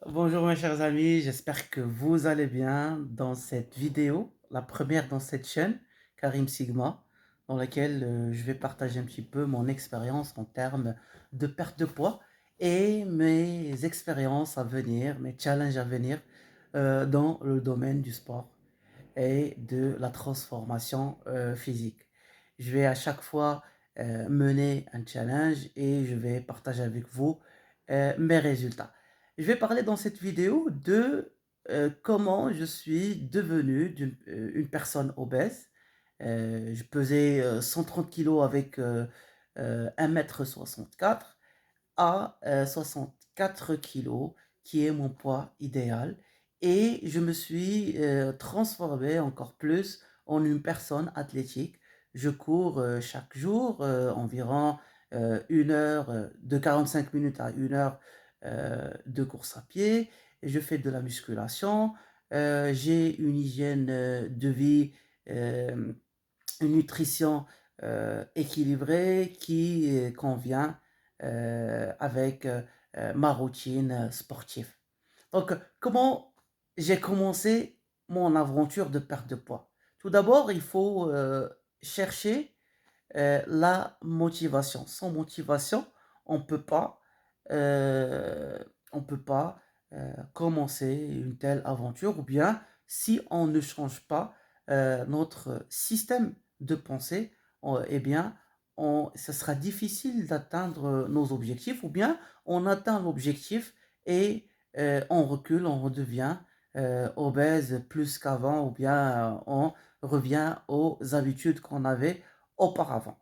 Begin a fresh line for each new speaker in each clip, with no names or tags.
Bonjour mes chers amis, j'espère que vous allez bien dans cette vidéo, la première dans cette chaîne, Karim Sigma, dans laquelle je vais partager un petit peu mon expérience en termes de perte de poids et mes expériences à venir, mes challenges à venir dans le domaine du sport et de la transformation physique. Je vais à chaque fois mener un challenge et je vais partager avec vous mes résultats. Je vais parler dans cette vidéo de comment je suis devenu une personne obèse. Je pesais 130 kilos avec 1,64 m à 64 kilos, qui est mon poids idéal. Et je me suis transformé encore plus en une personne athlétique. Je cours chaque jour environ 1 heure, de 45 minutes à 1 heure de course à pied. Et je fais de la musculation. J'ai une hygiène de vie, euh, une nutrition équilibrée qui convient avec ma routine sportive. Donc, comment j'ai commencé mon aventure de perte de poids? Tout d'abord, il faut chercher la motivation. Sans motivation, on peut pas, euh, on peut pas commencer une telle aventure, ou bien si on ne change pas notre système de pensée, eh bien, ça sera difficile d'atteindre nos objectifs, ou bien on atteint l'objectif et on recule, on redevient obèse plus qu'avant, ou bien on revient aux habitudes qu'on avait auparavant.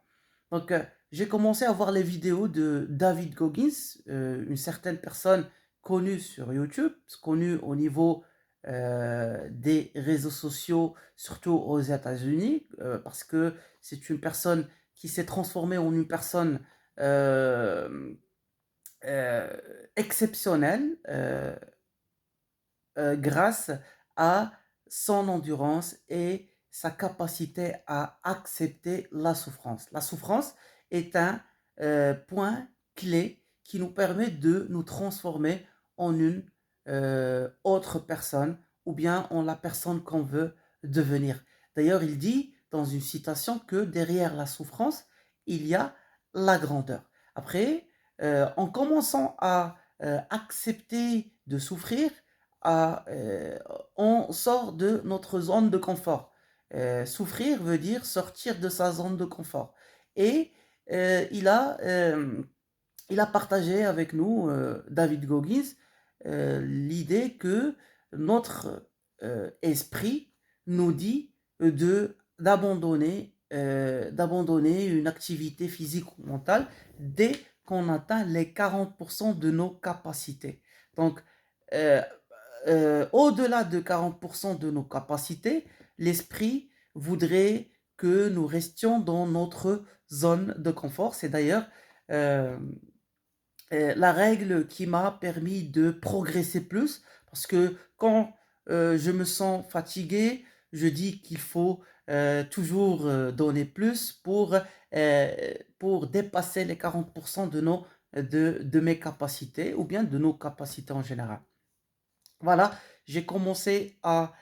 Donc, j'ai commencé à voir les vidéos de David Goggins, une certaine personne connue sur YouTube, connue au niveau des réseaux sociaux, surtout aux États-Unis, parce que c'est une personne qui s'est transformée en une personne euh, euh, exceptionnelle, grâce à son endurance et sa capacité à accepter la souffrance. La souffrance est un point clé qui nous permet de nous transformer en une autre personne, ou bien en la personne qu'on veut devenir. D'ailleurs, il dit dans une citation que derrière la souffrance, il y a la grandeur. Après, en commençant à accepter de souffrir, à, on sort de notre zone de confort. Souffrir veut dire sortir de sa zone de confort. Et euh, il a, euh, il a partagé avec nous, David Goggins, l'idée que notre esprit nous dit d'abandonner une activité physique ou mentale dès qu'on atteint les 40% de nos capacités. Donc, euh, au-delà de 40% de nos capacités, l'esprit voudrait que nous restions dans notre zone de confort. C'est d'ailleurs euh, la règle qui m'a permis de progresser plus, parce que quand je me sens fatigué, je dis qu'il faut toujours donner plus pour dépasser les 40% de mes capacités, ou bien de nos capacités en général. Voilà, j'ai commencé à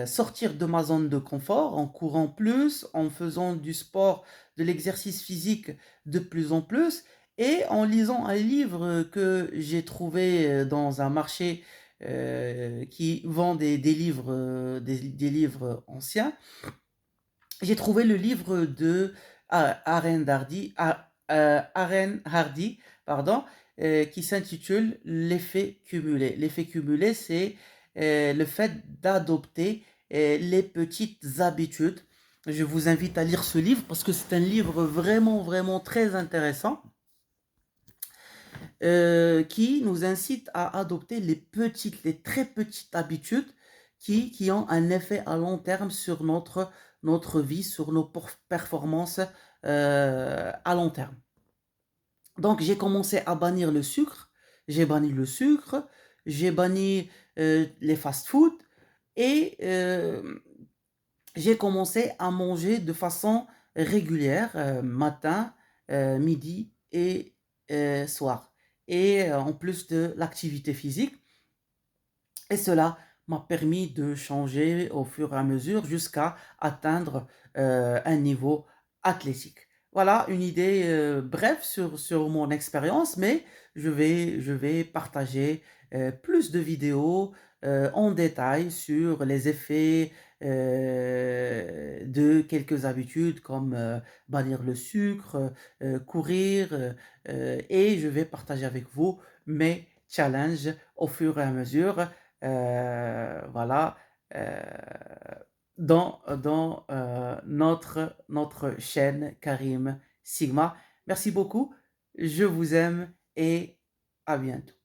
sortir de ma zone de confort en courant plus, en faisant du sport, de l'exercice physique de plus en plus, et en lisant un livre que j'ai trouvé dans un marché qui vend des livres, des livres anciens. J'ai trouvé le livre de Aren Hardy, pardon, qui s'intitule L'effet cumulé. L'effet cumulé, c'est le fait d'adopter les petites habitudes. Je vous invite à lire ce livre parce que c'est un livre vraiment, vraiment très intéressant, qui nous incite à adopter les très petites habitudes qui ont un effet à long terme sur notre vie, sur nos performances à long terme. Donc j'ai commencé à bannir le sucre, j'ai banni le sucre, j'ai banni les fast-foods, et j'ai commencé à manger de façon régulière, matin, midi et soir. Et en plus de l'activité physique. Et cela m'a permis de changer au fur et à mesure jusqu'à atteindre, un niveau athlétique. Voilà une idée, brève sur mon expérience, mais je vais partager, plus de vidéos, en détail sur les effets, de quelques habitudes comme, bannir le sucre, courir, et je vais partager avec vous mes challenges au fur et à mesure. Voilà, dans notre chaîne Karim Sigma. Merci beaucoup, je vous aime et à bientôt.